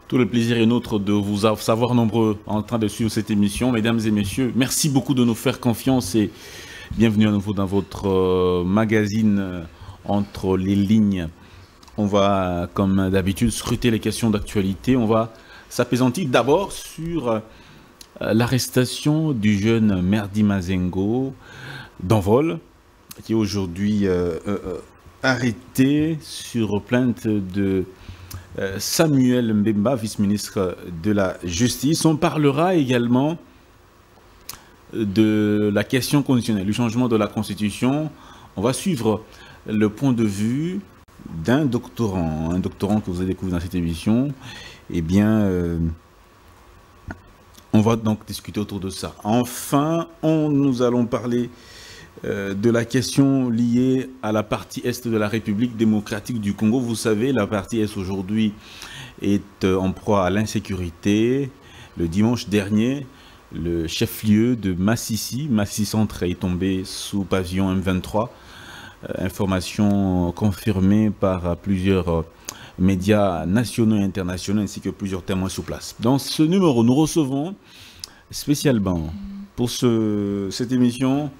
Tout le plaisir est nôtre de vous savoir nombreux en train de suivre cette émission. Mesdames et messieurs, merci beaucoup de nous faire confiance et bienvenue à nouveau dans votre magazine Entre les lignes. On va, comme d'habitude, scruter les questions d'actualité. On va s'apaisantir d'abord sur l'arrestation du jeune Merdi Mazengo d'Envol, qui est aujourd'hui arrêté sur plainte de Samuel Mbemba, vice-ministre de la Justice. On parlera également de la question constitutionnelle, du changement de la Constitution. On va suivre le point de vue d'un doctorant, que vous avez découvert dans cette émission. Eh bien, on va donc discuter autour de ça. Enfin, nous allons parler de la question liée à la partie Est de la République démocratique du Congo. Vous savez, la partie Est aujourd'hui est en proie à l'insécurité. Le dimanche dernier, le chef-lieu de Massissi, Massi Centre, est tombé sous pavillon M23. Information confirmée par plusieurs médias nationaux et internationaux ainsi que plusieurs témoins sur place. Dans ce numéro, nous recevons spécialement pour cette émission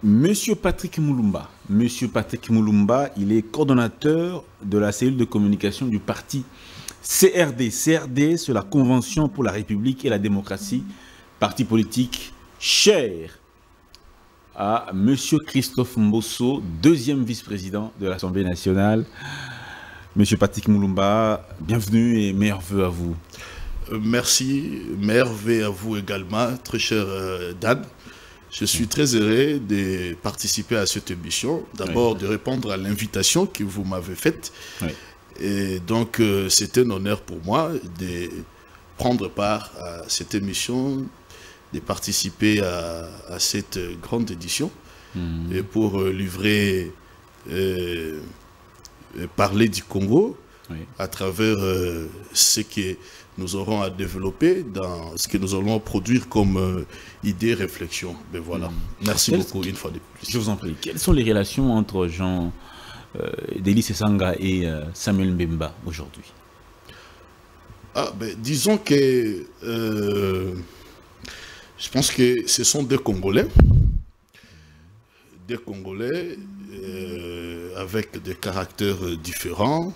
Monsieur Patrick Moulumba. Monsieur Patrick Moulumba, il est coordonnateur de la cellule de communication du parti CRD. CRD, c'est la Convention pour la République et la démocratie, parti politique cher à Monsieur Christophe Mbosso, deuxième vice-président de l'Assemblée nationale. Monsieur Patrick Moulumba, bienvenue et meilleurs vœux à vous. Merci, meilleurs vœux à vous également, très cher Dan. Je suis très heureux de participer à cette émission. D'abord, de répondre à l'invitation que vous m'avez faite. Oui. Et donc, c'est un honneur pour moi de prendre part à cette émission, de participer à cette grande édition et pour livrer, parler du Congo à travers ce que nous aurons à développer dans ce que nous allons produire comme idées, réflexions. Mais voilà. Merci beaucoup une fois de plus. Je vous en prie. Quelles sont les relations entre Jean Delis Esanga et Samuel Mbemba aujourd'hui? Disons que je pense que ce sont deux Congolais. Des Congolais avec des caractères différents.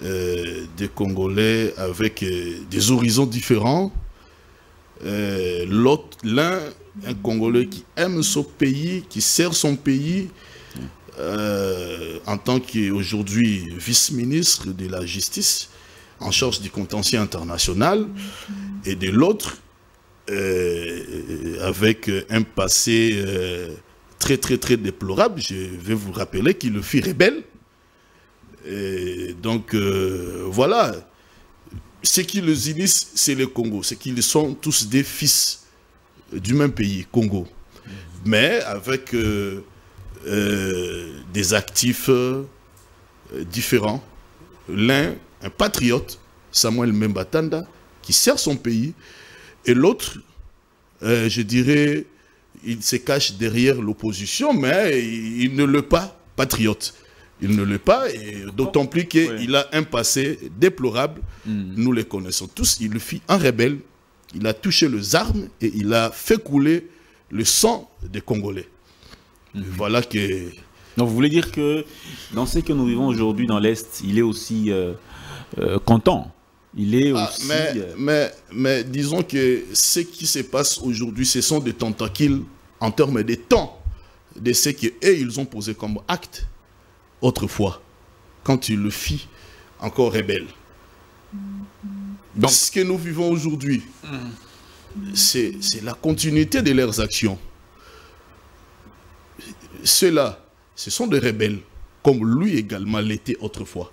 Des Congolais avec des horizons différents. L'un, un Congolais qui aime son pays, qui sert son pays en tant qu'aujourd'hui vice-ministre de la Justice, en charge du contentieux international, et de l'autre, avec un passé très déplorable. Je vais vous rappeler qu'il fut rebelle. Et donc, voilà, ce qui les unissent, c'est le Congo. C'est qu'ils sont tous des fils du même pays, Congo. Mais avec des actifs différents. L'un, un patriote, Samuel Mbemba Tanda, qui sert son pays. Et l'autre, je dirais, il se cache derrière l'opposition, mais il ne l'est pas patriote. Il ne l'est pas, et d'autant plus qu'il a un passé déplorable. Nous le connaissons tous. Il fut un rebelle, il a touché les armes et il a fait couler le sang des Congolais. Voilà que... Donc vous voulez dire que dans ce que nous vivons aujourd'hui dans l'Est, il est aussi content. Il est aussi... Mais disons que ce qui se passe aujourd'hui, ce sont des tentacules en termes de temps de ce qu'ils ont posé comme acte autrefois, quand il le fit encore rebelle. Donc, ce que nous vivons aujourd'hui, c'est la continuité de leurs actions. Ceux-là, ce sont des rebelles, comme lui également l'était autrefois.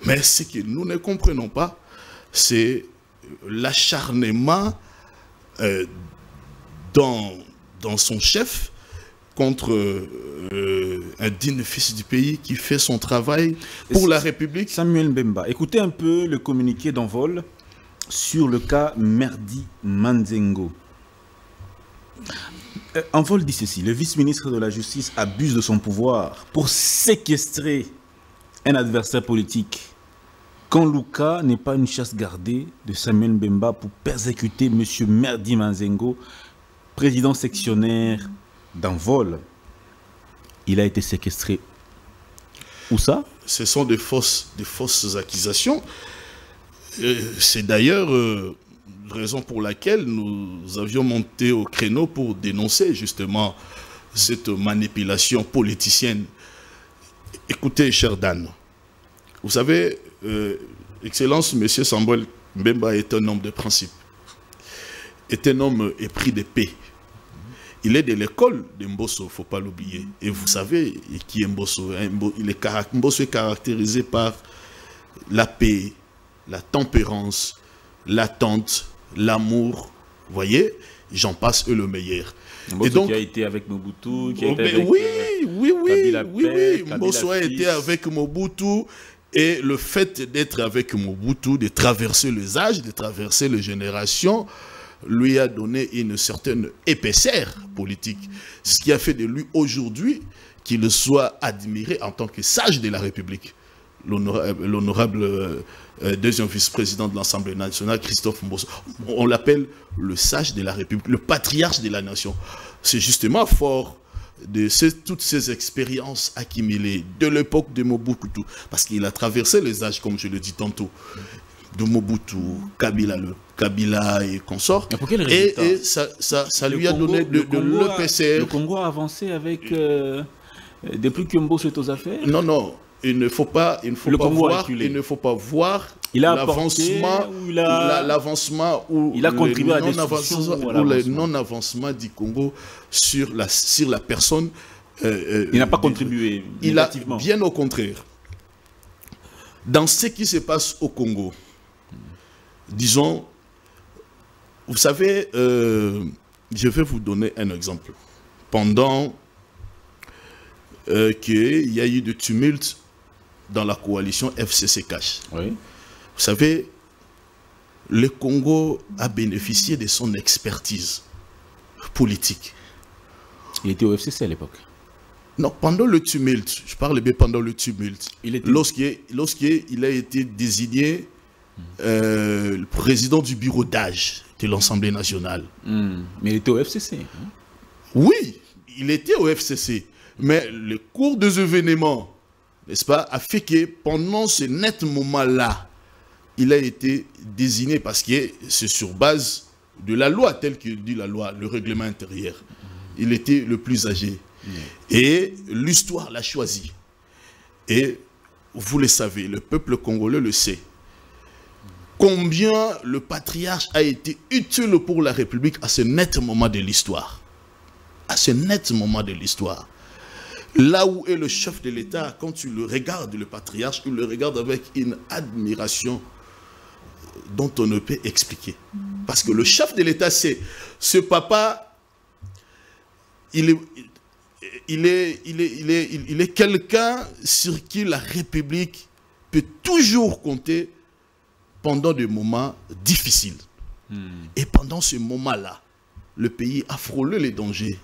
Mais ce que nous ne comprenons pas, c'est l'acharnement dans son chef, contre un digne fils du pays qui fait son travail pour la République. Samuel Mbemba, écoutez un peu le communiqué d'Envol sur le cas Merdi Mazengo. Envol dit ceci: le vice-ministre de la Justice abuse de son pouvoir pour séquestrer un adversaire politique. Quand Luka n'est pas une chasse gardée de Samuel Mbemba pour persécuter M. Merdi Manzengo, président sectionnaire d'Envol, il a été séquestré. Où ça? Ce sont des fausses accusations. C'est d'ailleurs la raison pour laquelle nous avions monté au créneau pour dénoncer justement cette manipulation politicienne. Écoutez, cher Dan, vous savez, Excellence, M. Samuel Mbemba est un homme de principe, est un homme épris de paix. Il est de l'école de Mbosso, il ne faut pas l'oublier. Et vous savez qui est Mbosso. Mbosso est caractérisé par la paix, la tempérance, l'attente, l'amour. Vous voyez, j'en passe eux le meilleur. Mbosso, et donc, qui a été avec Mobutu, qui a été avec oui. Mbosso a été avec Mobutu. Et le fait d'être avec Mobutu, de traverser les âges, de traverser les générations, lui a donné une certaine épaisseur politique. Ce qui a fait de lui aujourd'hui qu'il soit admiré en tant que sage de la République. L'honorable deuxième vice-président de l'Assemblée nationale, Christophe Mbosso, on l'appelle le sage de la République, le patriarche de la nation. C'est justement fort de toutes ces expériences accumulées de l'époque de Mobutu, parce qu'il a traversé les âges, comme je le dis tantôt, de Mobutu, Kabila et consorts. Et ça lui a donné de l'épaisseur. Le Congo a avancé avec depuis que Mbosso est aux affaires. Non, il ne faut pas voir l'avancement ou il a contribué à le non-avancement du Congo sur la personne. Il n'a pas contribué négativement. Bien au contraire. Dans ce qui se passe au Congo, disons, vous savez, je vais vous donner un exemple. Pendant qu'il y a eu de tumultes dans la coalition FCC-CACH. Oui. Vous savez, le Congo a bénéficié de son expertise politique. Il était au FCC à l'époque. Non, pendant le tumulte, je parle bien pendant le tumulte, lorsqu'il a été désigné le président du bureau d'âge de l'Assemblée nationale. Mais il était au FCC. Hein? Oui, il était au FCC. Mais le cours des événements, n'est-ce pas, a fait que pendant ce net moment-là, il a été désigné parce que c'est sur base de la loi, telle que dit la loi, le règlement intérieur. Il était le plus âgé. Et l'histoire l'a choisi. Et vous le savez, le peuple congolais le sait. Combien le patriarche a été utile pour la République à ce net moment de l'histoire. À ce net moment de l'histoire. Là où est le chef de l'État, quand tu le regardes, le patriarche, tu le regardes avec une admiration dont on ne peut expliquer. Parce que le chef de l'État, c'est ce papa, il est quelqu'un sur qui la République peut toujours compter pendant des moments difficiles. Et pendant ce moment-là, le pays a frôlé les dangers.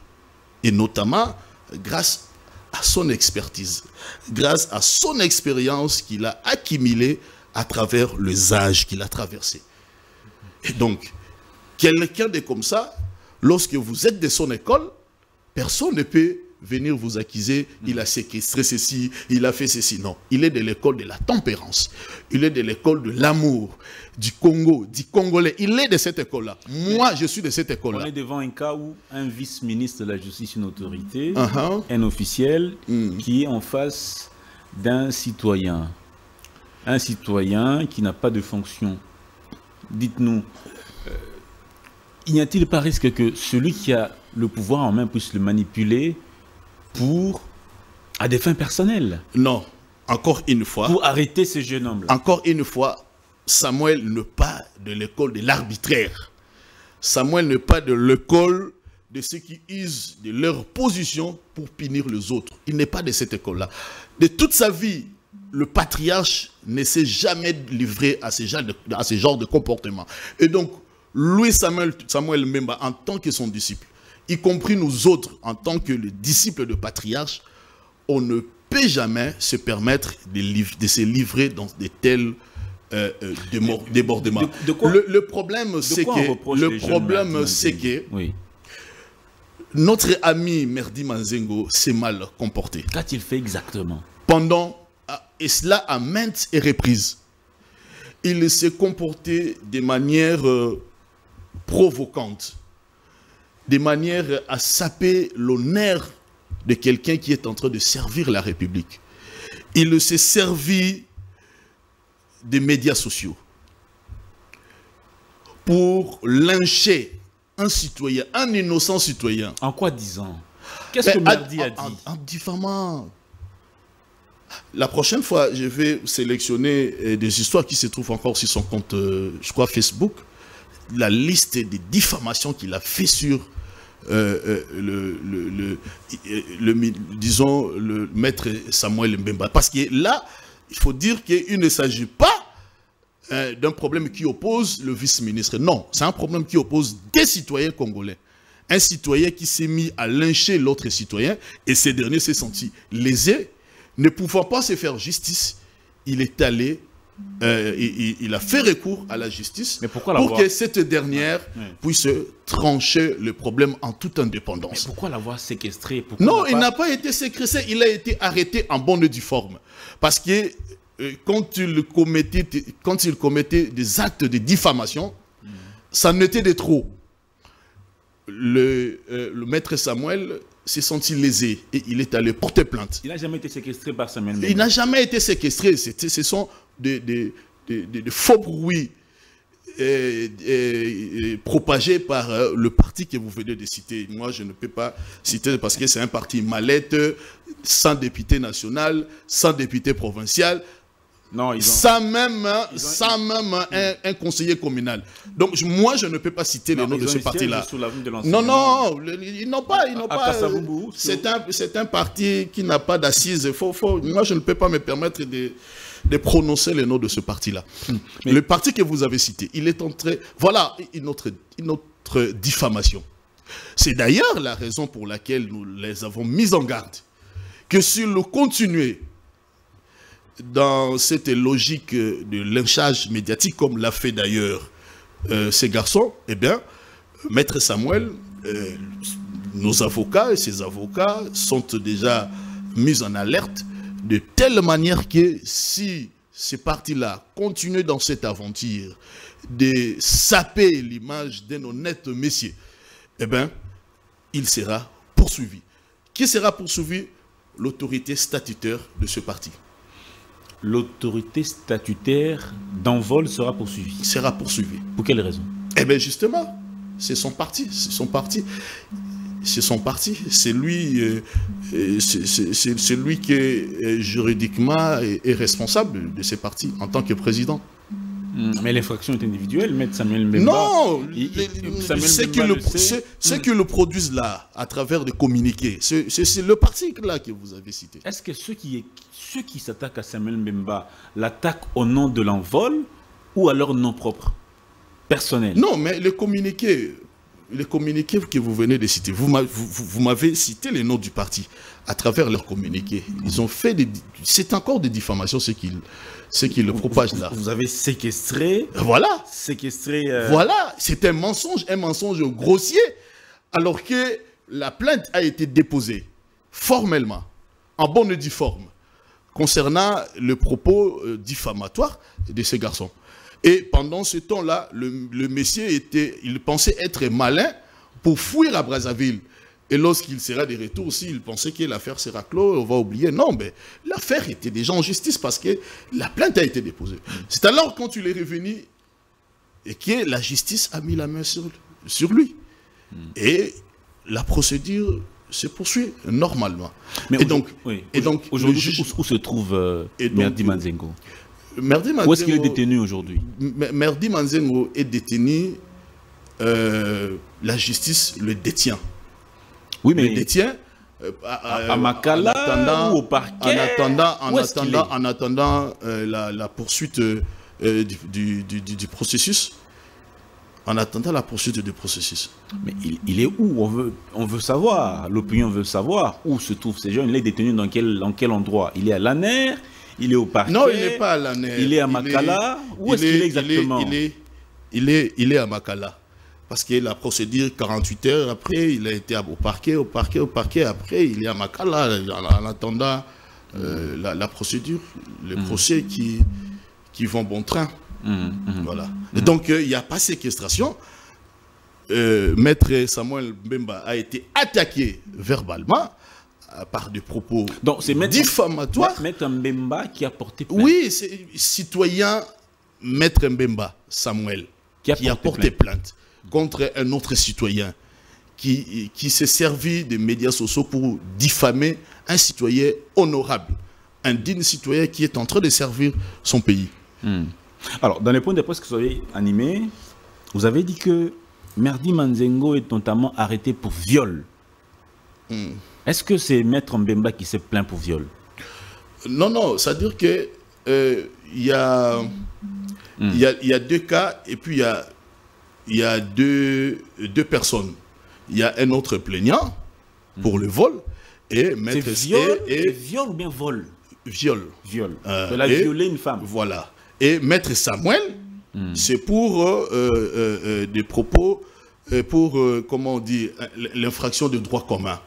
Et notamment grâce à son expertise, grâce à son expérience qu'il a accumulée à travers les âges qu'il a traversés. Et donc, quelqu'un de comme ça, lorsque vous êtes de son école, personne ne peut venir vous accuser, il a séquestré ceci, il a fait ceci. Non, il est de l'école de la tempérance, il est de l'école de l'amour, du Congo, du Congolais. Il est de cette école-là. Moi, je suis de cette école-là. On est devant un cas où un vice-ministre de la Justice, une autorité, un officiel, qui est en face d'un citoyen. Un citoyen qui n'a pas de fonction. Dites-nous, n'y a-t-il pas risque que celui qui a le pouvoir en main puisse le manipuler à des fins personnelles? Non, encore une fois. Pour arrêter ce jeune homme-là. Encore une fois, Samuel n'est pas de l'école de l'arbitraire. Samuel n'est pas de l'école de ceux qui usent de leur position pour punir les autres. Il n'est pas de cette école-là. De toute sa vie, le patriarche ne s'est jamais livré à ce genre de comportement. Et donc, lui, Samuel Mbemba, en tant que son disciple, y compris nous autres, en tant que les disciples de patriarche, on ne peut peut jamais se permettre de se livrer dans de tels débordements. Le problème, c'est que oui. Notre ami Merdi Manzengo s'est mal comporté. Qu'a-t-il fait exactement? Et cela à maintes reprises, il s'est comporté de manière provocante, de manière à saper l'honneur de quelqu'un qui est en train de servir la République. Il s'est servi des médias sociaux pour lyncher un citoyen, un innocent citoyen. En quoi disant? Qu'est-ce que Merdi a dit? En diffamant. La prochaine fois, je vais sélectionner des histoires qui se trouvent encore sur son compte, je crois, Facebook. La liste des diffamations qu'il a fait sur disons, le maître Samuel Mbemba. Parce que là, il faut dire qu'il ne s'agit pas d'un problème qui oppose le vice-ministre. Non, c'est un problème qui oppose des citoyens congolais. Un citoyen qui s'est mis à lyncher l'autre citoyen et ces derniers s'est senti lésé. Ne pouvant pas se faire justice, il est allé, il a fait recours à la justice pour que cette dernière puisse trancher le problème en toute indépendance. Mais pourquoi l'avoir séquestré? Non, il n'a pas été séquestré, il a été arrêté en bonne et due forme. Parce que quand il commettait des actes de diffamation, ça n'était de trop. Le maître Samuel s'est senti lésé et il est allé porter plainte. Il n'a jamais été séquestré par Samuel Mbemba. Il n'a jamais été séquestré. Ce sont des faux bruits propagés par le parti que vous venez de citer. Moi, je ne peux pas citer parce que c'est un parti mallette, sans député national, sans député provincial. Non, sans même un conseiller communal. Donc moi, je ne peux pas citer le nom de ce parti-là. Non, ils n'ont pas. C'est un parti qui n'a pas d'assises. Moi, je ne peux pas me permettre de prononcer le nom de ce parti-là. Le parti que vous avez cité, il est entré... Voilà une autre diffamation. C'est d'ailleurs la raison pour laquelle nous les avons mis en garde. Que s'ils continuaient dans cette logique de lynchage médiatique, comme l'a fait d'ailleurs ces garçons, eh bien, Maître Samuel, nos avocats et ses avocats sont déjà mis en alerte de telle manière que si ces partis-là continuent dans cette aventure de saper l'image d'un honnête messier, eh bien, il sera poursuivi. Qui sera poursuivi? L'autorité statutaire de ce parti. L'autorité statutaire d'Envol sera poursuivie. Sera poursuivie. Pour quelle raison? Eh bien justement, c'est son parti. C'est son parti. C'est son parti. C'est lui qui juridiquement est responsable de ces partis en tant que président. Mais l'infraction est individuelle, Maître Samuel Mbemba. Non, ceux qui le produisent là, à travers des communiqués, c'est le parti là que vous avez cité. Est-ce que ceux qui s'attaquent à Samuel Mbemba l'attaquent au nom de l'Envol ou à leur nom propre, personnel? Non, mais les communiqués que vous venez de citer, vous m'avez cité les noms du parti à travers leurs communiqués. Ils ont fait c'est encore des diffamations ce qu'ils le propagent là. Vous avez séquestré. Voilà. Séquestré. Voilà. C'est un mensonge grossier, alors que la plainte a été déposée formellement, en bonne et due forme, concernant le propos diffamatoire de ces garçons. Et pendant ce temps-là, le monsieur il pensait être malin pour fuir à Brazzaville. Et lorsqu'il sera de retour aussi, il pensait que l'affaire sera close, on va oublier. Non, mais l'affaire était déjà en justice parce que la plainte a été déposée. C'est alors quand il est revenu et que la justice a mis la main sur lui. Et la procédure se poursuit normalement. Mais aujourd'hui, où se trouve Merdi Manzengo? Où est-ce qu'il est détenu aujourd'hui? Merdi Manzengo est détenu, la justice le détient. Oui, mais le détient à Makala ou au parquet? En attendant la poursuite du processus. en attendant la poursuite du processus. Mais il est où? On veut savoir, l'opinion veut savoir où se trouvent ces gens. Il est détenu dans quel endroit? Il est à l'ANER? Il est au parquet? Non, il n'est pas à l'ANER. Il est à Makala? Où est-ce qu'il est exactement? Il est à Makala. Parce que la procédure, 48 heures après, il a été au parquet, après, il est à Makala, en attendant la procédure, les procès qui vont bon train. Voilà. Et donc, il n'y a pas séquestration. Maître Samuel Mbemba a été attaqué verbalement par des propos diffamatoires. Maître Mbemba qui a porté plainte. Oui, c'est citoyen Maître Mbemba Samuel qui a porté plainte contre un autre citoyen qui s'est servi des médias sociaux pour diffamer un citoyen honorable, un digne citoyen qui est en train de servir son pays. Alors, dans les points de presse que vous avez animés, vous avez dit que Merdi Manzengo est notamment arrêté pour viol. Est-ce que c'est Maître Mbemba qui s'est plaint pour viol? Non, non, c'est-à-dire que il y a deux cas et puis il y a deux personnes. Il y a un autre plaignant pour le vol et Maître... C'est viol ou bien vol? Viol. Viol. Elle a violé une femme. Voilà. Et Maître Samuel, c'est pour des propos, pour, comment on dit, l'infraction de droit commun.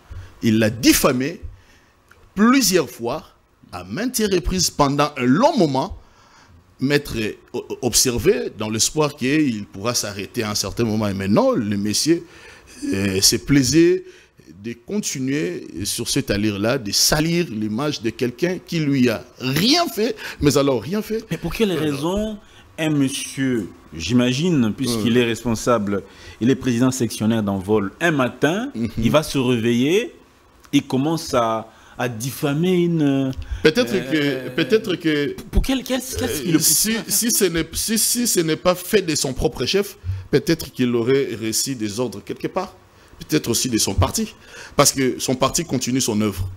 Il l'a diffamé plusieurs fois, à maintes reprises, pendant un long moment. Maître observé dans l'espoir qu'il pourra s'arrêter à un certain moment. Et maintenant, le monsieur s'est plaisé de continuer sur cette allure-là, de salir l'image de quelqu'un qui lui a rien fait, mais alors rien fait. Mais pour quelle raison un monsieur, j'imagine, puisqu'il est responsable, il est président sectionnaire d'un vol, un matin, il va se réveiller, il commence à diffamer une... Peut-être que pour qu'est-ce qui le pousse si ce n'est pas fait de son propre chef, peut-être qu'il aurait reçu des ordres quelque part. Peut-être aussi de son parti. Parce que son parti continue son œuvre.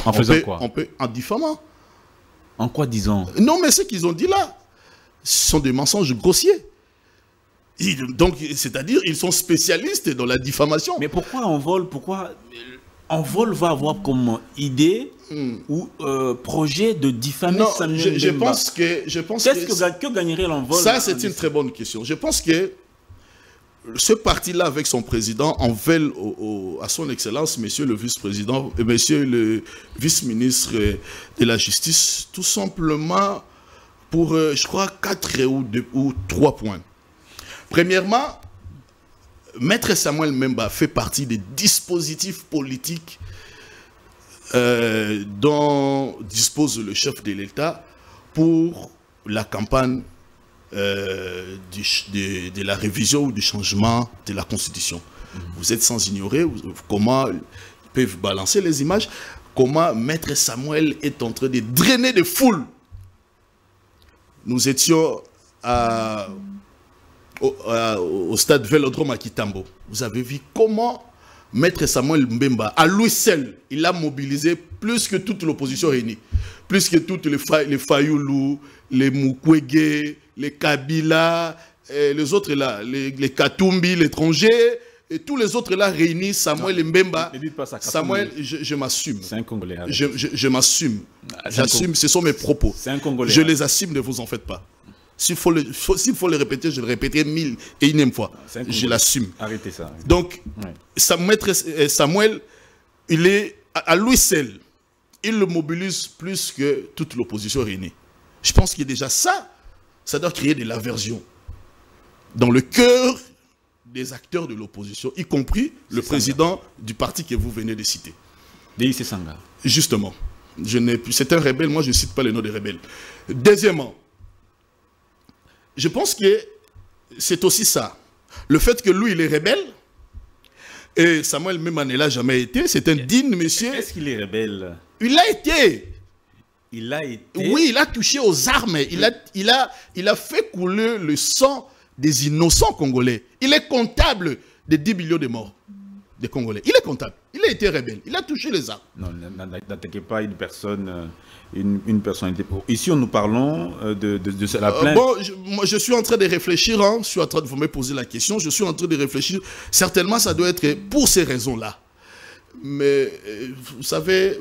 En faisant quoi? En diffamant. En quoi disons? Non, mais ce qu'ils ont dit là, ce sont des mensonges grossiers. Donc, c'est-à-dire, ils sont spécialistes dans la diffamation. Mais pourquoi en vol? Pourquoi en vol va avoir comme idée ou projet de diffamer Samuel Mbemba? Que gagnerait l'envol? Ça, c'est une très bonne question. Je pense que ce parti-là, avec son président, en veut à son excellence, monsieur le vice-président, monsieur le vice-ministre de la Justice, tout simplement pour, je crois, 4 ou 3 points. Premièrement, Maître Samuel Mbemba fait partie des dispositifs politiques dont dispose le chef de l'État pour la campagne de la révision ou du changement de la Constitution. Vous êtes sans ignorer comment ils peuvent balancer les images, comment Maître Samuel est en train de drainer des foules. Nous étions au stade Vélodrome à Kitambo. Vous avez vu comment Maître Samuel Mbemba, à lui seul, il a mobilisé plus que toute l'opposition réunie, plus que toutes les Fayoulou, les Mukwege, les Kabila, les autres là, les Katumbi, l'étranger, et tous les autres là réunis, Samuel Mbemba. Ne dites pas ça, Samuel, je m'assume. C'est un Congolais. Je m'assume. J'assume, ce sont mes propos. C'est un Congolais. Je les assume, ne vous en faites pas. S'il faut le répéter, je le répéterai 1001e fois. Je l'assume. Arrêtez ça. Donc, Samuel, il est à lui seul. Il le mobilise plus que toute l'opposition réunie. Je pense qu'il y a déjà ça doit créer de l'aversion dans le cœur des acteurs de l'opposition, y compris le président du parti que vous venez de citer. D.I.C. Sanga. Justement. C'est un rebelle, moi je ne cite pas le nom des rebelles. Deuxièmement, je pense que c'est aussi ça. Le fait que lui, il est rebelle, et Samuel Mbemba ne l'a jamais été, c'est un digne monsieur. Est-ce qu'il est rebelle? Il l'a été. Il a été. Oui, il a touché aux armes. Il a fait couler le sang des innocents congolais. Il est comptable de 10 millions de morts. des Congolais. Il est comptable. Il a été rebelle. Il a touché les armes. Non, n'attaquez pas une personne. Une personnalité. Ici, nous parlons de la plainte. Bon, moi, je suis en train de réfléchir. Hein, je suis en train de vous me poser la question. Je suis en train de réfléchir. Certainement, ça doit être pour ces raisons-là. Mais vous savez.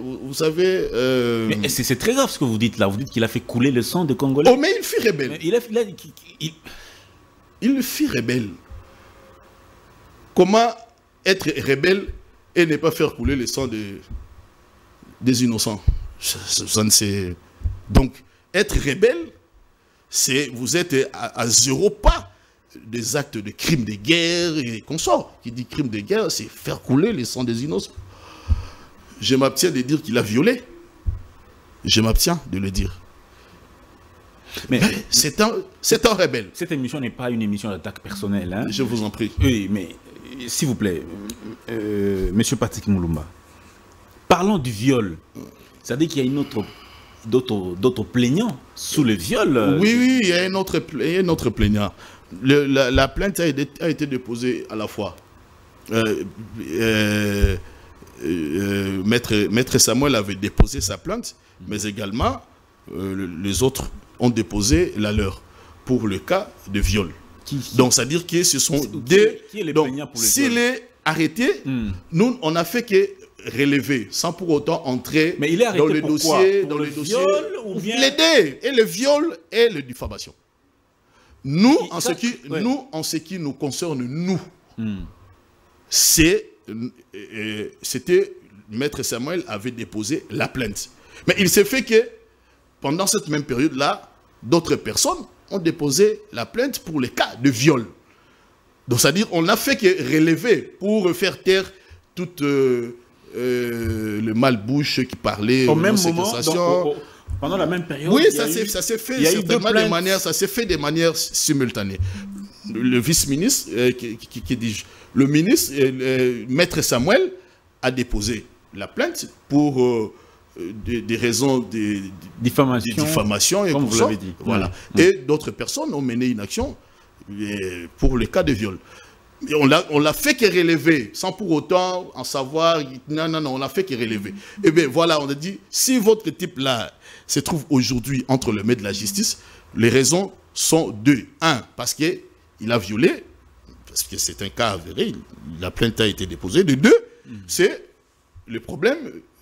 Mais c'est très grave ce que vous dites là. Vous dites qu'il a fait couler le sang des Congolais. Oh, mais il fut rebelle. Il fut rebelle. Comment être rebelle et ne pas faire couler le sang des innocents? Ça ne sait. Donc, être rebelle, c'est vous êtes à 0 pas des actes de crimes de guerre et consorts. Qui dit crime de guerre, c'est faire couler le sang des innocents. Je m'abstiens de dire qu'il a violé. Je m'abstiens de le dire. Mais c'est un rebelle. Cette émission n'est pas une émission d'attaque personnelle. Hein? Je vous en prie. Oui, mais s'il vous plaît, Monsieur Patrick Moulumba, parlons du viol. C'est-à-dire qu'il y a d'autres plaignants sous le viol. Oui, il y a un autre plaignant. La plainte a été déposée à la fois. Maître Samuel avait déposé sa plainte, mais également les autres ont déposé la leur pour le cas de viol. Donc, c'est-à-dire que ce sont des... Qui est le plaignant pour le viol? S'il est arrêté, nous, on n'a fait que relever, sans pour autant entrer mais il est dans le dossier, dans le viol ou bien les deux, et le viol et la diffamation. Nous, en ce qui nous concerne, nous, c'était Maître Samuel avait déposé la plainte. Mais il s'est fait que pendant cette même période-là, d'autres personnes ont déposé la plainte pour les cas de viol. Donc, c'est-à-dire, on n'a fait que relever pour faire taire toute le malbouche qui parlait au même moment, pendant la même période. Oui, ça s'est fait certainement de manière simultanée. Le vice-ministre, le ministre, Maître Samuel, a déposé la plainte pour des raisons de diffamation et comme vous l'avez dit. Voilà. Et d'autres personnes ont mené une action pour le cas de viol. Et on l'a fait que relever, sans pour autant en savoir, non, on l'a fait que relever. Et bien voilà, on a dit, si votre type-là se trouve aujourd'hui entre les mains de la justice, les raisons sont deux. Un, parce qu'il a violé, parce que c'est un cas avéré, la plainte a été déposée. De deux, c'est le problème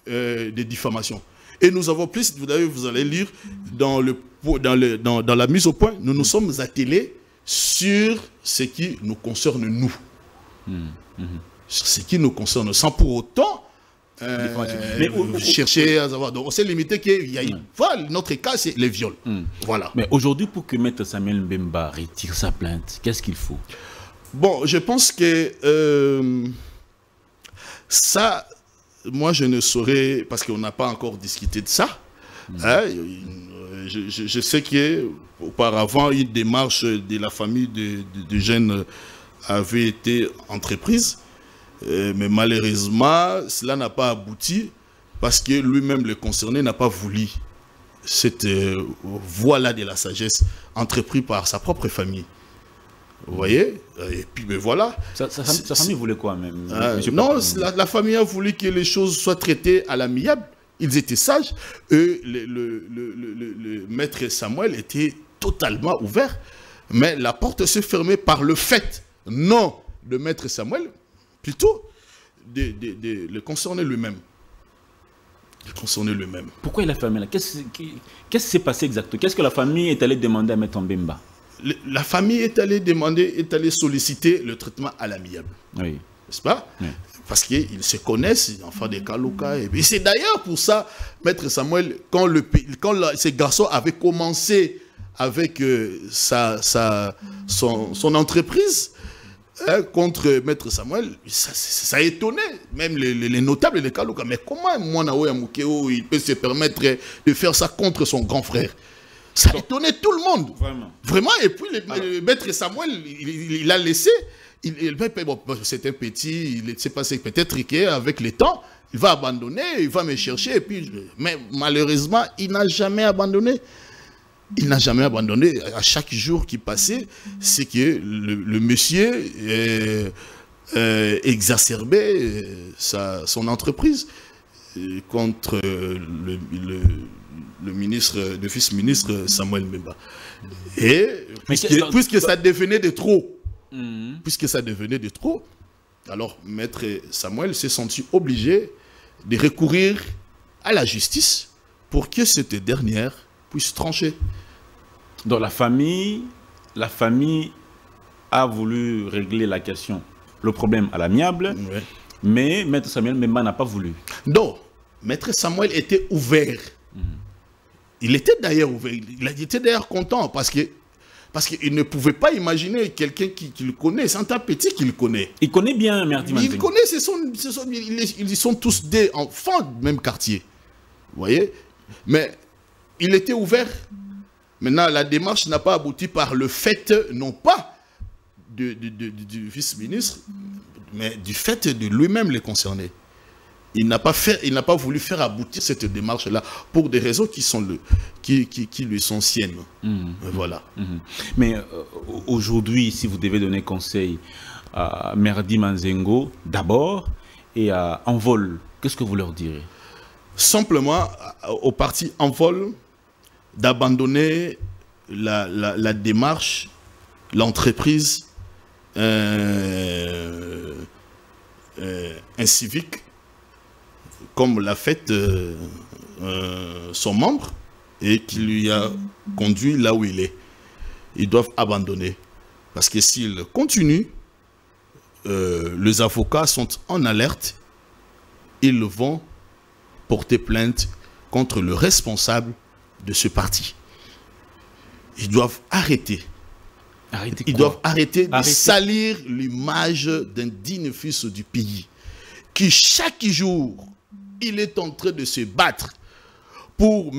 de diffamation. Et nous avons plus, vous allez lire, dans la mise au point, nous nous sommes attelés sur ce qui nous concerne nous. Sur ce qui nous concerne, sans pour autant chercher à savoir. Donc on s'est limité qu'il y a voilà, notre cas, c'est les viols. Voilà. Mais aujourd'hui, pour que Maître Samuel Mbemba retire sa plainte, qu'est-ce qu'il faut? Bon, je pense que ça, moi je ne saurais, parce qu'on n'a pas encore discuté de ça. Hein, je sais qu'auparavant, une démarche de la famille de jeunes avait été entreprise, mais malheureusement, cela n'a pas abouti parce que lui-même, le concerné, n'a pas voulu cette voie-là de la sagesse entreprise par sa propre famille. Vous voyez? Et puis, ben voilà. Sa famille voulait quoi même? Non, la famille a voulu que les choses soient traitées à l'amiable. Ils étaient sages. Et le maître Samuel était totalement ouvert. Mais la porte s'est fermée par le fait, non de maître Samuel, plutôt de le concerner lui-même. Pourquoi il a fermé là? Qu'est-ce qui s'est passé exactement? Qu'est-ce que la famille est allée demander à Maître Mbemba? La famille est allée solliciter le traitement à l'amiable. Oui. N'est-ce pas? Oui. Parce qu'ils se connaissent, enfants des Kalouka. Et c'est d'ailleurs pour ça, Maître Samuel, quand ces garçons avaient commencé avec son entreprise contre Maître Samuel, ça a étonné même les notables et les Kalouka. Mais comment Mouanaoya Moukeo il peut se permettre de faire ça contre son grand frère? Ça a étonné tout le monde. Vraiment. Et puis le Maître Samuel, il a laissé. Bon, c'est un petit, il ne sait pas, c'est peut-être qu'avec le temps, il va abandonner, il va me chercher. Et puis, mais malheureusement, il n'a jamais abandonné. Il n'a jamais abandonné. À chaque jour qui passait, c'est que le monsieur exacerber son entreprise contre le vice-ministre Samuel Mbemba. Et puisque ça devenait de trop, alors Maître Samuel s'est senti obligé de recourir à la justice pour que cette dernière puisse trancher. Donc la famille a voulu régler la question, le problème à l'amiable, ouais. Mais Maître Samuel Mbemba n'a pas voulu. Non, Maître Samuel était ouvert. Il était d'ailleurs ouvert, il était d'ailleurs content parce qu'il ne pouvait pas imaginer quelqu'un qu'il connaît, c'est un tas petit qu'il connaît. Il connaît bien Merdi Manzengo. Il connaît, ils sont tous des enfants du même quartier. Vous voyez? Mais il était ouvert. Maintenant, la démarche n'a pas abouti par le fait, non pas du vice-ministre, mais du fait de lui-même les concerner. Il n'a pas voulu faire aboutir cette démarche-là pour des raisons qui lui sont siennes. Voilà. Mais aujourd'hui, si vous devez donner conseil à Merdi Manzengo d'abord et à Envol, qu'est-ce que vous leur direz? Simplement, au parti Envol, d'abandonner la démarche, l'entreprise incivique, comme l'a fait son membre et qui lui a conduit là où il est. Ils doivent abandonner. Parce que s'ils continuent, les avocats sont en alerte. Ils vont porter plainte contre le responsable de ce parti. Ils doivent arrêter. Ils doivent arrêter de salir l'image d'un digne fils du pays qui chaque jour, il est en train de se battre pour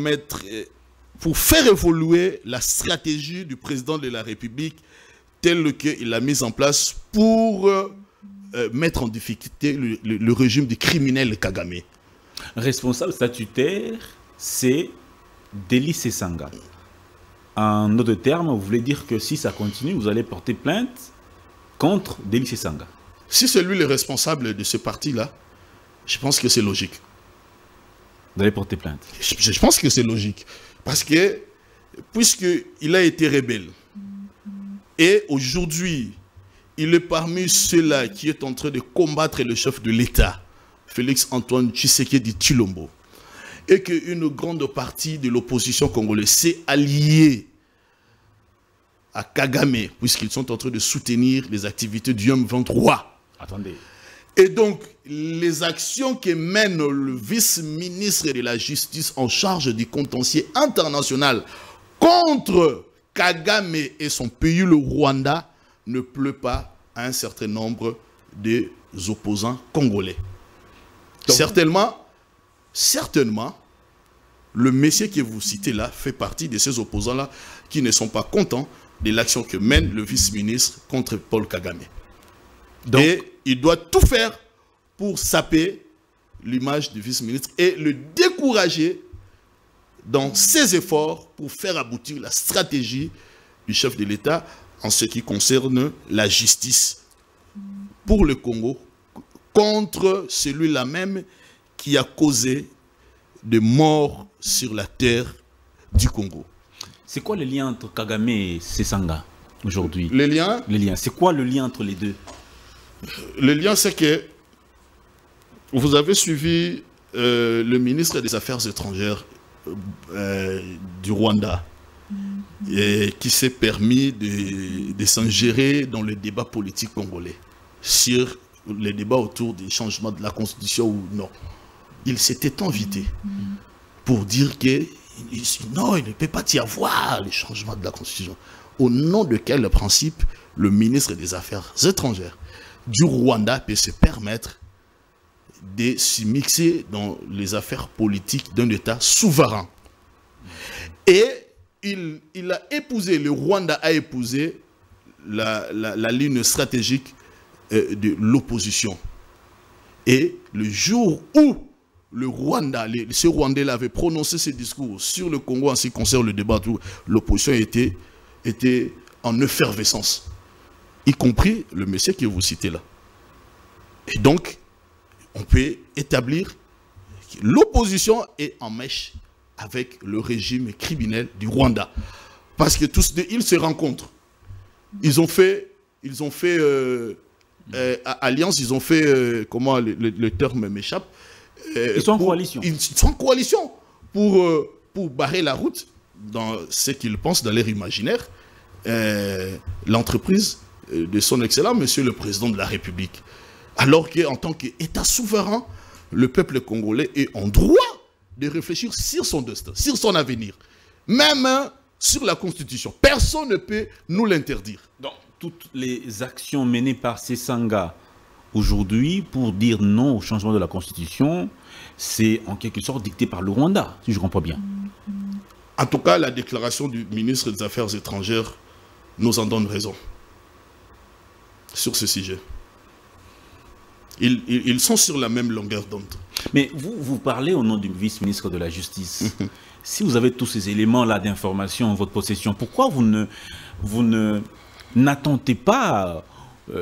faire évoluer la stratégie du président de la République telle qu'il a mise en place pour mettre en difficulté le régime du criminel Kagame. Responsable statutaire, c'est Deli Sesanga. En d'autres termes, vous voulez dire que si ça continue, vous allez porter plainte contre Deli Sesanga? Si c'est lui le responsable de ce parti-là, je pense que c'est logique. Vous allez porter plainte? Je pense que c'est logique. Parce que, puisqu'il a été rebelle, et aujourd'hui, il est parmi ceux-là qui est en train de combattre le chef de l'État, Félix Antoine Tshisekedi Tshilombo, et qu'une grande partie de l'opposition congolaise s'est alliée à Kagame, puisqu'ils sont en train de soutenir les activités du M23. Attendez. Et donc, les actions que mène le vice-ministre de la Justice en charge du contentieux international contre Kagame et son pays, le Rwanda, ne plaît pas à un certain nombre des opposants congolais. Donc, certainement, le monsieur que vous citez là fait partie de ces opposants-là qui ne sont pas contents de l'action que mène le vice-ministre contre Paul Kagame. Donc, et il doit tout faire pour saper l'image du vice-ministre et le décourager dans ses efforts pour faire aboutir la stratégie du chef de l'État en ce qui concerne la justice pour le Congo contre celui-là même qui a causé des morts sur la terre du Congo. C'est quoi le lien entre Kagame et Sesanga aujourd'hui? Le lien? C'est quoi le lien entre les deux? Le lien, c'est que vous avez suivi le ministre des Affaires étrangères du Rwanda et qui s'est permis de s'ingérer dans le débat politique congolais sur les débats autour des changements de la Constitution ou non. Il s'était invité pour dire que non, il ne peut pas y avoir les changements de la Constitution. Au nom de quel principe le ministre des Affaires étrangères du Rwanda peut se permettre de se mixer dans les affaires politiques d'un État souverain. Et il a épousé, le Rwanda a épousé la ligne stratégique de l'opposition. Et le jour où le Rwanda, ce Rwandais avait prononcé ce discours sur le Congo en ce qui concerne le débat, l'opposition était en effervescence. Y compris le monsieur que vous citez là. Et donc, on peut établir que l'opposition est en mèche avec le régime criminel du Rwanda. Parce que tous deux, ils se rencontrent. Ils ont fait alliance, ils ont fait, comment le terme m'échappe. Ils sont en coalition. Ils sont en coalition pour barrer la route dans ce qu'ils pensent, dans leur imaginaire, l'entreprise de son excellent monsieur le président de la République. Alors qu'en tant qu'État souverain, le peuple congolais est en droit de réfléchir sur son destin, sur son avenir. Même sur la Constitution. Personne ne peut nous l'interdire. Donc, toutes les actions menées par Sesanga aujourd'hui pour dire non au changement de la Constitution, c'est en quelque sorte dicté par le Rwanda, si je comprends bien. En tout cas, la déclaration du ministre des Affaires étrangères nous en donne raison sur ce sujet. Ils sont sur la même longueur d'onde. Mais vous parlez au nom du vice-ministre de la Justice. Si vous avez tous ces éléments-là d'information en votre possession, pourquoi vous n'attentez pas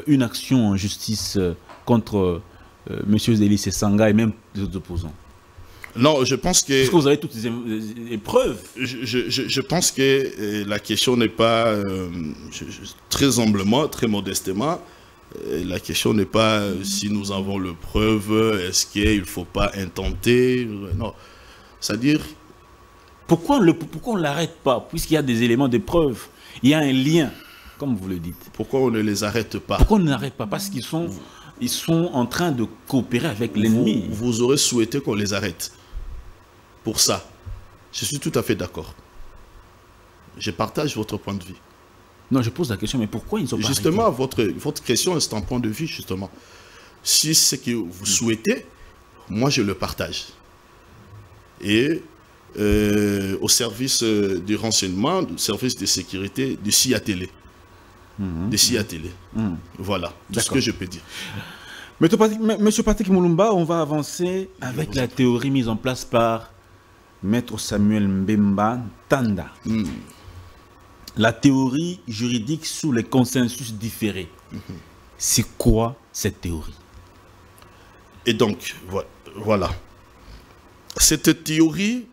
une action en justice contre M. Zéli Sesanga et même les autres opposants? Non, je pense que... Parce que vous avez toutes les preuves. Je pense que la question n'est pas, très humblement, très modestement, la question n'est pas si nous avons le preuve, est-ce qu'il ne faut pas intenter. Non, c'est-à-dire... Pourquoi on ne l'arrête pas? Puisqu'il y a des éléments de preuve, il y a un lien, comme vous le dites. Pourquoi on ne les arrête pas? Pourquoi on ne l'arrête pas? Parce qu'ils sont en train de coopérer avec l'ennemi. Vous aurez souhaité qu'on les arrête. Pour ça, je suis tout à fait d'accord. Je partage votre point de vue. Non, je pose la question, mais pourquoi ils ne sont pas justement, arrêtés? votre question, c'est un point de vue, justement. Si c'est ce que vous souhaitez, moi, je le partage. Et au service du renseignement, du service de sécurité de CIA-Télé. De CIA-Télé. Voilà, tout ce que je peux dire. Monsieur Patrick Mulumba, on va avancer avec la théorie mise en place par Maître Samuel Mbemba Tanda. La théorie juridique sous les consensus différés. C'est quoi cette théorie? Et donc, voilà. Cette théorie,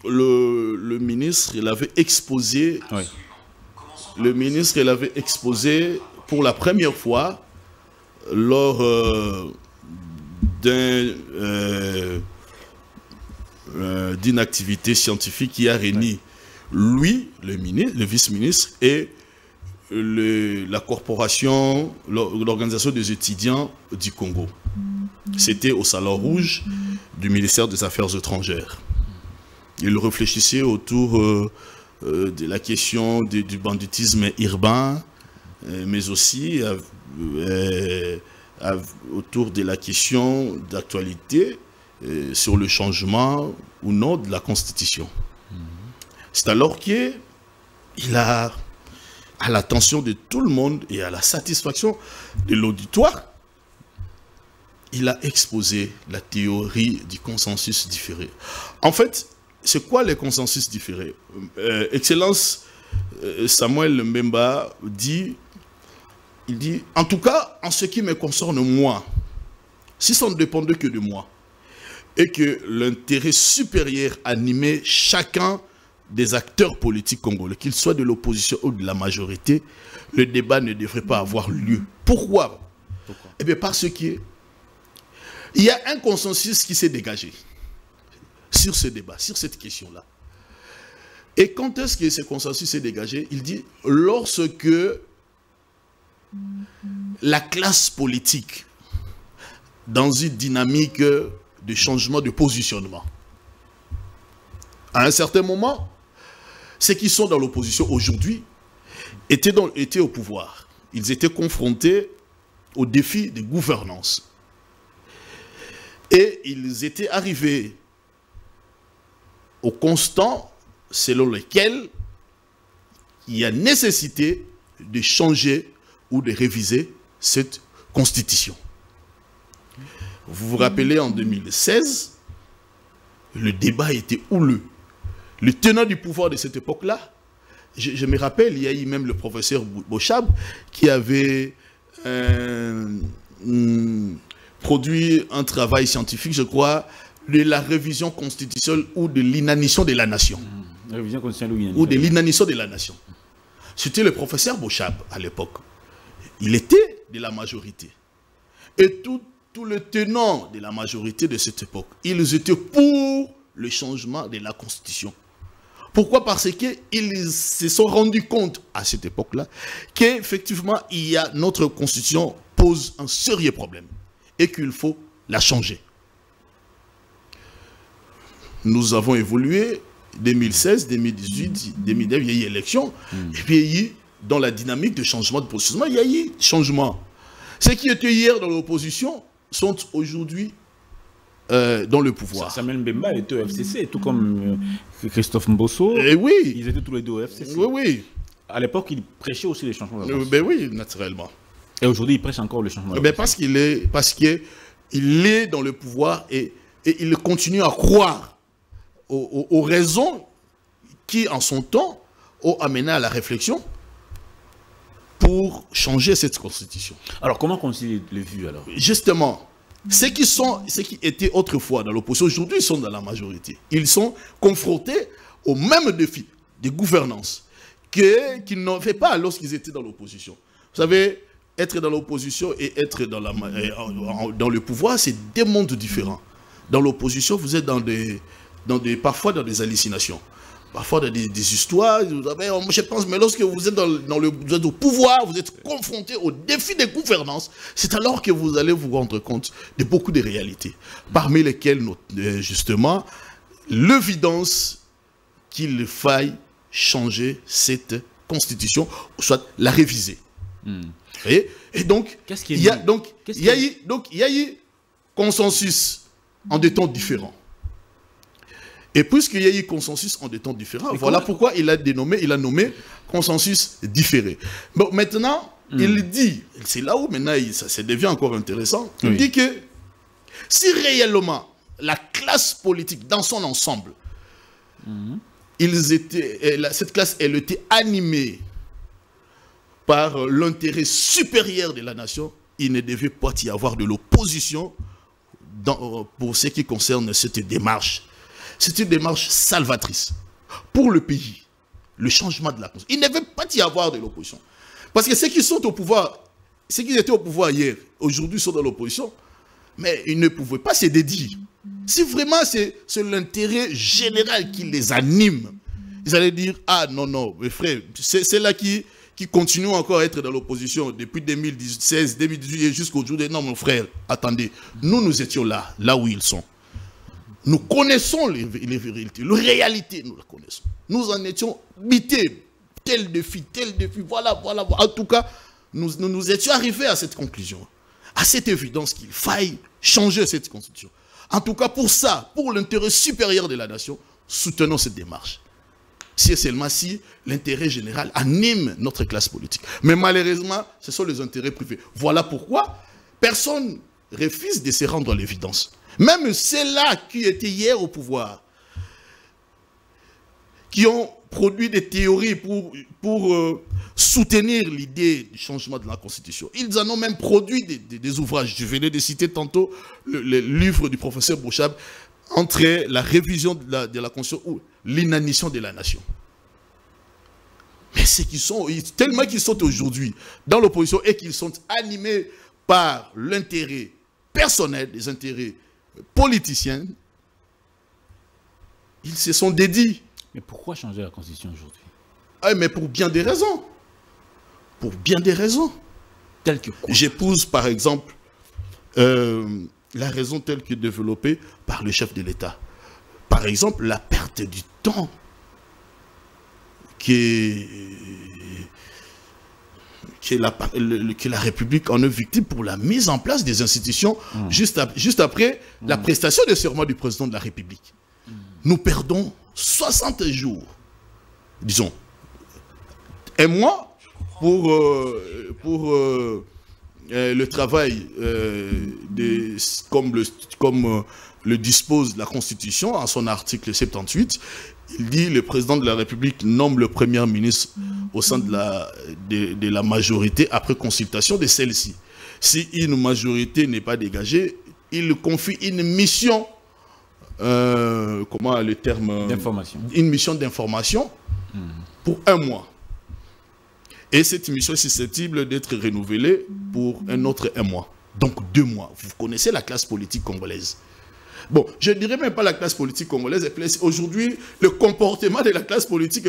le ministre, il avait exposé... Oui. Le ministre, il avait exposé pour la première fois lors d'une activité scientifique qui a réuni lui, le vice-ministre, et la corporation, l'organisation des étudiants du Congo. C'était au Salon Rouge du ministère des Affaires étrangères. Il réfléchissait autour de la question du banditisme urbain, mais aussi autour de la question d'actualité sur le changement ou non de la Constitution. C'est alors qu'il a, à l'attention de tout le monde et à la satisfaction de l'auditoire, il a exposé la théorie du consensus différé. En fait, c'est quoi les consensus différés? Excellence Samuel Mbemba dit, en tout cas, en ce qui me concerne moi, si ça ne dépendait que de moi, et que l'intérêt supérieur animait chacun des acteurs politiques congolais, qu'ils soient de l'opposition ou de la majorité, le débat ne devrait pas avoir lieu. Pourquoi? Eh bien parce qu'il y a un consensus qui s'est dégagé sur ce débat, sur cette question-là. Et quand est-ce que ce consensus s'est dégagé? Il dit, lorsque la classe politique, dans une dynamique de changement de positionnement, à un certain moment, ceux qui sont dans l'opposition aujourd'hui étaient au pouvoir. Ils étaient confrontés au défi de gouvernance. Et ils étaient arrivés au constat selon lequel il y a nécessité de changer ou de réviser cette constitution. Vous vous rappelez, en 2016, le débat était houleux. Le tenant du pouvoir de cette époque-là, je me rappelle, il y a eu même le professeur Bochab qui avait produit un travail scientifique, je crois, de la révision constitutionnelle ou de l'inanition de la nation. La révision constitutionnelle ou de l'inanition de la nation. C'était le professeur Bochab à l'époque. Il était de la majorité. Et tous les tenants de la majorité de cette époque, ils étaient pour le changement de la Constitution. Pourquoi? Parce qu'ils se sont rendus compte à cette époque-là qu'effectivement, notre Constitution pose un sérieux problème et qu'il faut la changer. Nous avons évolué 2016, 2018, 2019, il y a eu élection, et puis il y a eu, dans la dynamique de changement de positionnement, il y a eu changement. Ceux qui étaient hier dans l'opposition sont aujourd'hui dans le pouvoir. Samuel Mbemba était au FCC, tout comme Christophe Mbosso. Et oui. Ils étaient tous les deux au FCC. Oui, oui. À l'époque, il prêchait aussi les changements. Ben oui, naturellement. Et aujourd'hui, il prêche encore le changement. Ben parce qu'il est dans le pouvoir et il continue à croire aux raisons qui, en son temps, ont amené à la réflexion pour changer cette constitution. Alors, comment concilier les vues alors? Justement, ceux qui étaient autrefois dans l'opposition, aujourd'hui, ils sont dans la majorité. Ils sont confrontés au même défi de gouvernance qu'ils n'avaient pas lorsqu'ils étaient dans l'opposition. Vous savez, être dans l'opposition et être dans le pouvoir, c'est deux mondes différents. Dans l'opposition, vous êtes parfois dans des hallucinations. Parfois dans des histoires, je pense, mais lorsque vous êtes vous êtes au pouvoir, vous êtes confronté au défi de gouvernance, c'est alors que vous allez vous rendre compte de beaucoup de réalités, parmi lesquelles, justement, l'évidence qu'il faille changer cette constitution, soit la réviser. Et donc, il y a eu consensus en des temps différents. Et puisqu'il y a eu consensus en des temps différents, voilà pourquoi il a nommé consensus différé. Bon, maintenant, il dit, c'est là où maintenant ça devient encore intéressant, il dit que si réellement la classe politique dans son ensemble, cette classe, elle était animée par l'intérêt supérieur de la nation, il ne devait pas y avoir de l'opposition pour ce qui concerne cette démarche. C'est une démarche salvatrice pour le pays, le changement de la Constitution. Il ne devait pas y avoir de l'opposition. Parce que ceux qui sont au pouvoir, ceux qui étaient au pouvoir hier, aujourd'hui sont dans l'opposition, mais ils ne pouvaient pas se dédier. Si vraiment c'est l'intérêt général qui les anime, ils allaient dire, ah non, non, mes frères, c'est là qui continuent encore à être dans l'opposition depuis 2016, 2018 et jusqu'aujourd'hui. Non, mon frère, attendez, nous étions là où ils sont. Nous connaissons les vérités, les réalités, nous les connaissons. Nous en étions bités, tel défi, voilà. En tout cas, nous étions arrivés à cette conclusion, à cette évidence qu'il faille changer cette constitution. En tout cas, pour ça, pour l'intérêt supérieur de la nation, soutenons cette démarche. Si seulement si l'intérêt général anime notre classe politique. Mais malheureusement, ce sont les intérêts privés. Voilà pourquoi personne refuse de se rendre à l'évidence. Même ceux-là qui étaient hier au pouvoir, qui ont produit des théories pour soutenir l'idée du changement de la Constitution. Ils en ont même produit des ouvrages. Je venais de citer tantôt le livre du professeur Bochab entre la révision de la Constitution ou l'inanition de la nation. Mais c'est qu'ils sont, tellement qu'ils sont aujourd'hui dans l'opposition et qu'ils sont animés par l'intérêt personnel, les intérêts politiciens, ils se sont dédiés. Mais pourquoi changer la Constitution aujourd'hui? Mais pour bien des raisons. Pour bien des raisons. Telles que quoi? J'épouse par exemple la raison telle que développée par le chef de l'État. Par exemple, la perte du temps que la République en est victime pour la mise en place des institutions juste après la prestation de serment du président de la République. Nous perdons 60 jours, disons, un mois pour le travail comme le dispose la Constitution en son article 78. Il dit le président de la République nomme le Premier ministre au sein de la majorité après consultation de celle-ci. Si une majorité n'est pas dégagée, il confie une mission, comment le terme, d'information. Une mission d'information pour 1 mois. Et cette mission est susceptible d'être renouvelée pour un autre 1 mois. Donc 2 mois. Vous connaissez la classe politique congolaise. Bon, je ne dirais même pas la classe politique congolaise. Aujourd'hui, le comportement de la classe politique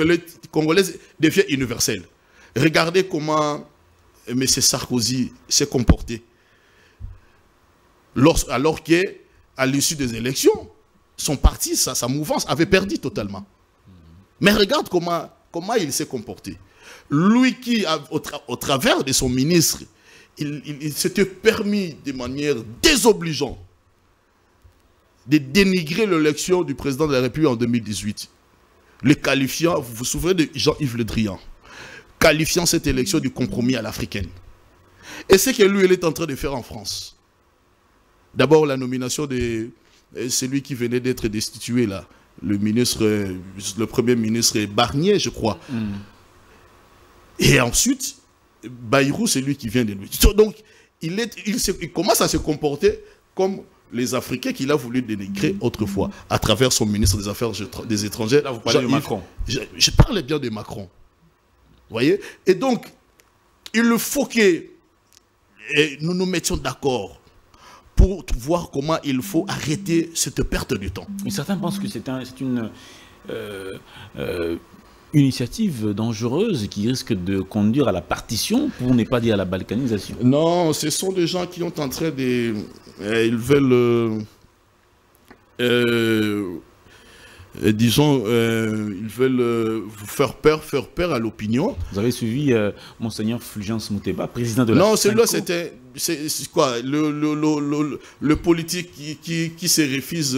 congolaise devient universel. Regardez comment M. Sarkozy s'est comporté. Alors qu'à l'issue des élections, son parti, sa mouvance avait perdu totalement. Mais regarde comment il s'est comporté. Lui qui, au travers de son ministre, il s'était permis de manière désobligeante de dénigrer l'élection du président de la République en 2018. Le qualifiant, vous vous souvenez de Jean-Yves Le Drian, qualifiant cette élection du compromis à l'africaine. Et c'est que lui, il est en train de faire en France. D'abord, la nomination de celui qui venait d'être destitué, là, le premier ministre Barnier, je crois. Et ensuite, Bayrou, c'est lui qui vient de lui. Donc, il commence à se comporter comme les Africains qu'il a voulu dénigrer autrefois, à travers son ministre des Affaires des étrangers. Là, vous parlez de Macron. Je parlais bien de Macron. Vous voyez? Et donc, il faut que nous nous mettions d'accord pour voir comment il faut arrêter cette perte de temps. Mais certains pensent que c'est une initiative dangereuse qui risque de conduire à la partition, pour ne pas dire à la balkanisation. Non, ce sont des gens qui ont en train de... ils veulent... disons, ils veulent vous faire peur à l'opinion. Vous avez suivi Monseigneur Fulgence Mouteba, président de la... Non, celui-là, c'était... C'est quoi? Le politique qui se refuse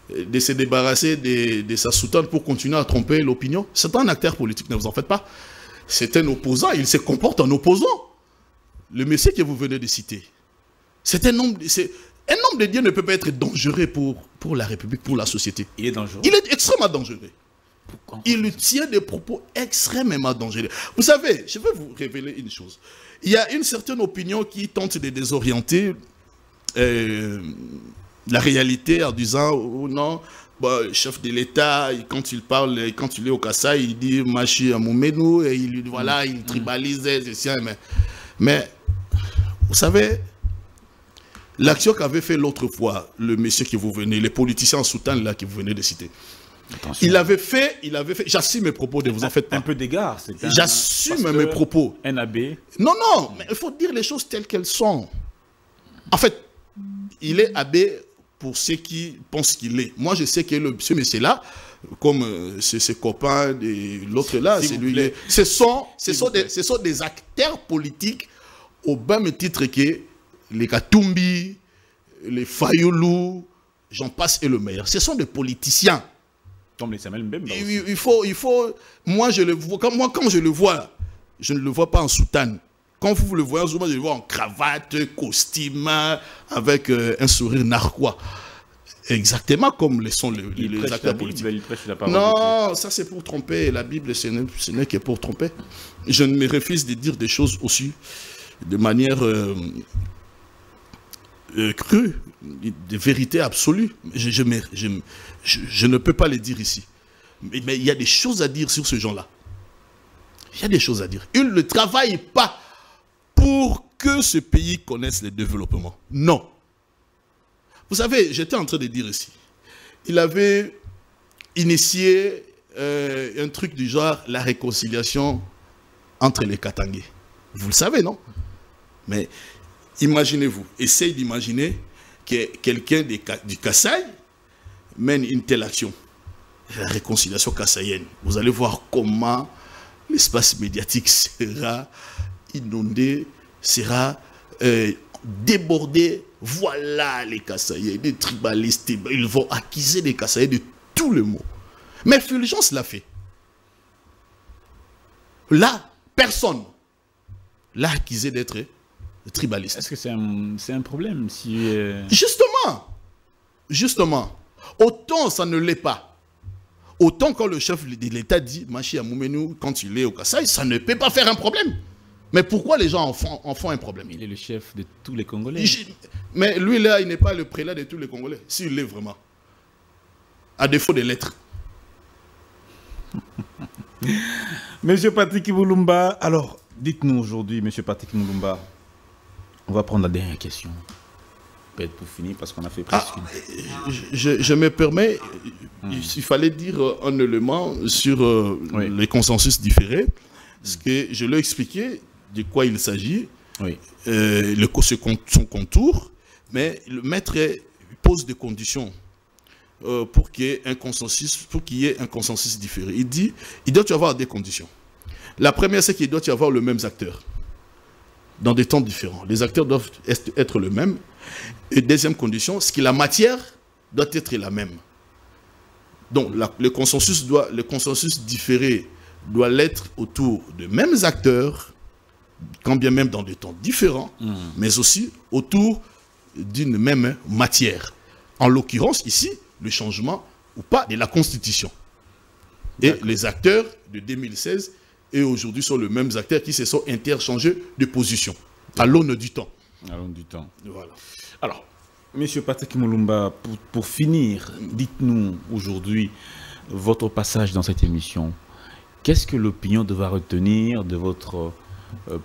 de se débarrasser de sa soutane pour continuer à tromper l'opinion. C'est un acteur politique, ne vous en faites pas. C'est un opposant, il se comporte en opposant. Le monsieur que vous venez de citer, c'est un homme de Dieu ne peut pas être dangereux pour la République, pour la société. Il est dangereux. Il est extrêmement dangereux. Pourquoi? Il tient des propos extrêmement dangereux. Vous savez, je vais vous révéler une chose. Il y a une certaine opinion qui tente de désorienter la réalité en disant oh non, bah, le chef de l'État, quand il parle, quand il est au Kassai, il dit Machi Amoumenou et il tribalise, mais vous savez, l'action qu'avait fait l'autre fois, le monsieur que vous venez, les politiciens en soutane là que vous venez de citer. Attention. Il avait fait, j'assume mes propos, ne vous en faites pas. Un peu d'égard, c'est j'assume mes propos. NAB. Non, mais il faut dire les choses telles qu'elles sont. En fait, il est abbé pour ceux qui pensent qu'il est. Moi, je sais que ce monsieur-là, comme ses copains de l'autre là, c'est lui. Ce sont des acteurs politiques au même titre que les Katumbi, les Fayoulou, j'en passe et le meilleur. Ce sont des politiciens. Comme les Samuel Mbemba. Il faut, moi je le vois, quand je le vois, je ne le vois pas en soutane. Quand vous le voyez en soutane, je le vois en cravate, costume, avec un sourire narquois. Exactement comme les acteurs politiques. Non, ça c'est pour tromper. La Bible, ce n'est que pour tromper. Je ne me refuse de dire des choses aussi de manière crue, de vérité absolue. Je ne peux pas les dire ici. Mais il y a des choses à dire sur ce genre-là. Il y a des choses à dire. Ils ne travaillent pas pour que ce pays connaisse le développement. Non. Vous savez, j'étais en train de dire ici, il avait initié un truc du genre la réconciliation entre les Katangais. Vous le savez, non? Mais imaginez-vous, essayez d'imaginer que quelqu'un du Kassai mène une telle action, la réconciliation kassaïenne. Vous allez voir comment l'espace médiatique sera inondé, sera débordé. Voilà les Kassaïens, des tribalistes, ils vont accuser les Kassaïens de tout le monde. Mais Fulgence l'a fait. Là, personne l'a accusé d'être tribaliste. Est-ce que c'est un problème si Justement, autant ça ne l'est pas. Autant quand le chef de l'État dit Machi Amoumenou, quand il est au Kassai, ça ne peut pas faire un problème. Mais pourquoi les gens en font un problème? Il est le chef de tous les Congolais. Mais lui, là, il n'est pas le prélat de tous les Congolais. S'il l'est vraiment. À défaut de l'être. Monsieur Patrick Moulumba, alors, dites-nous aujourd'hui, Monsieur Patrick Moulumba, on va prendre la dernière question. Peut-être pour finir, parce qu'on a fait presque je me permets, il fallait dire un élément sur les consensus différés, parce que je l'ai expliqué de quoi il s'agit, son contour, mais le maître pose des conditions pour qu'il y ait un consensus, différé. Il dit, il doit y avoir des conditions. La première, c'est qu'il doit y avoir les mêmes acteurs, dans des temps différents. Les acteurs doivent être les mêmes. Et deuxième condition, c'est que la matière doit être la même. Donc, le consensus différé doit l'être autour des mêmes acteurs, quand bien même dans des temps différents, mais aussi autour d'une même matière. En l'occurrence, ici, le changement ou pas de la Constitution. Et les acteurs de 2016 et aujourd'hui sont les mêmes acteurs qui se sont interchangés de position à l'aune du temps. À l'aune du temps. Voilà. Alors, Monsieur Patrick Moulumba, pour finir, dites-nous aujourd'hui votre passage dans cette émission. Qu'est-ce que l'opinion devra retenir de votre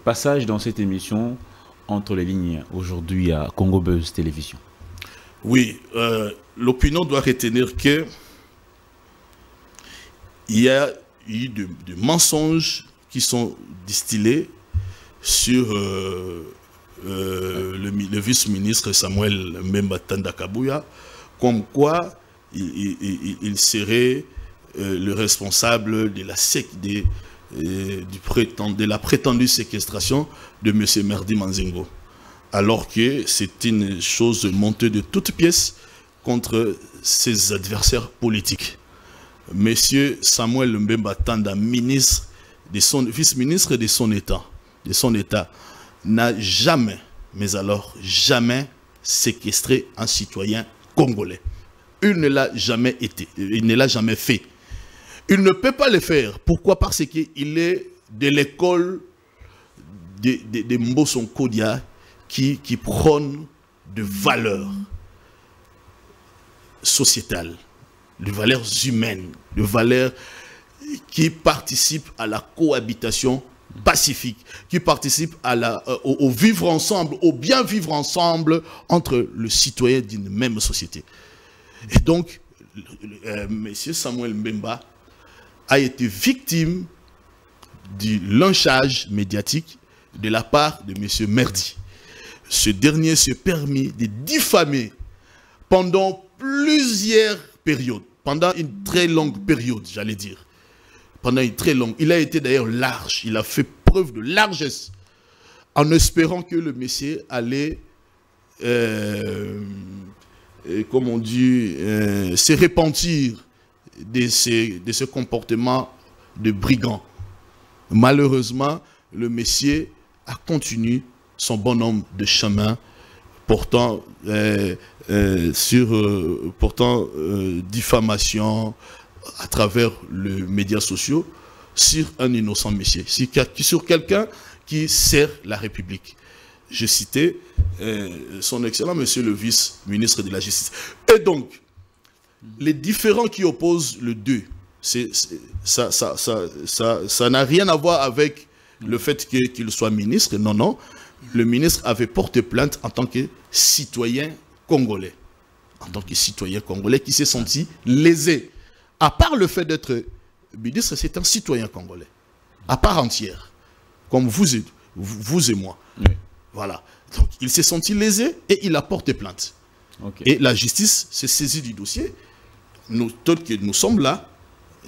passage dans cette émission entre les lignes aujourd'hui à Congo Buzz Télévision? Oui, l'opinion doit retenir que il y a eu de mensonges qui sont distillés sur le vice-ministre Samuel Mbemba Tanda Kabuya, comme quoi il serait le responsable de la prétendue séquestration de M. Merdi Manzengo. Alors que c'est une chose montée de toutes pièces contre ses adversaires politiques. Monsieur Samuel Mbemba Tanda, vice-ministre de son État, n'a jamais, mais alors jamais, séquestré un citoyen congolais. Il ne l'a jamais été, il ne l'a jamais fait. Il ne peut pas le faire. Pourquoi? Parce qu'il est de l'école de Mboson Kodia qui prône de valeurs sociétales, de valeurs humaines, de valeurs qui participent à la cohabitation pacifique, qui participent au vivre ensemble, au bien vivre ensemble entre le citoyen d'une même société. Et donc, M. Samuel Mbemba a été victime du lynchage médiatique de la part de M. Merdi. Ce dernier s'est permis de diffamer pendant plusieurs périodes, pendant une très longue période, j'allais dire. Pendant une très longue. Il a été d'ailleurs large, il a fait preuve de largesse en espérant que le monsieur allait, comme on dit, se repentir de ce comportement de brigand. Malheureusement, le monsieur a continué son bonhomme de chemin portant diffamation à travers les médias sociaux sur un innocent monsieur, sur quelqu'un qui sert la République. Je citais son excellent monsieur le vice-ministre de la Justice. Et donc, les différends qui opposent les deux, ça n'a rien à voir avec le fait qu'il soit ministre. Non, non. Le ministre avait porté plainte en tant que citoyen congolais. En tant que citoyen congolais qui s'est senti lésé. À part le fait d'être ministre, c'est un citoyen congolais. À part entière. Comme vous et moi. Oui. Voilà. Donc, il s'est senti lésé et il a porté plainte. Okay. Et la justice s'est saisie du dossier. Nous, tant que nous sommes là,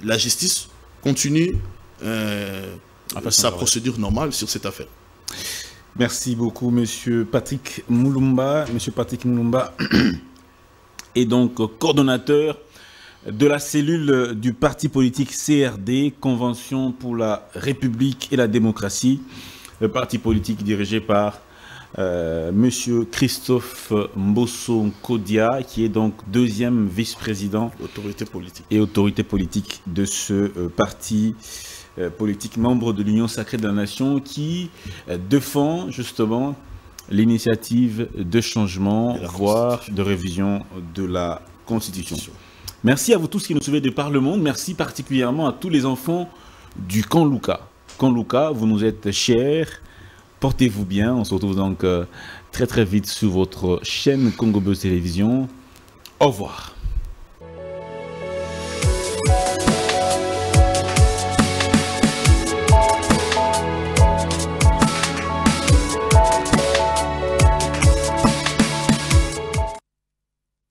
la justice continue sa procédure normale sur cette affaire. Merci beaucoup, Monsieur Patrick Moulumba. Monsieur Patrick Moulumba est donc coordonnateur de la cellule du parti politique CRD, Convention pour la République et la démocratie, le parti politique dirigé par Monsieur Christophe Mbosso Kodia, qui est donc deuxième vice-président autorité politique de ce parti politique, membre de l'Union sacrée de la nation, qui défend justement l'initiative de changement, voire de révision de la Constitution. Merci à vous tous qui nous suivez de par le monde. Merci particulièrement à tous les enfants du camp Luka. Camp Luka, vous nous êtes chers. Portez-vous bien. On se retrouve donc très très vite sur votre chaîne Congo Buzz Télévision. Au revoir.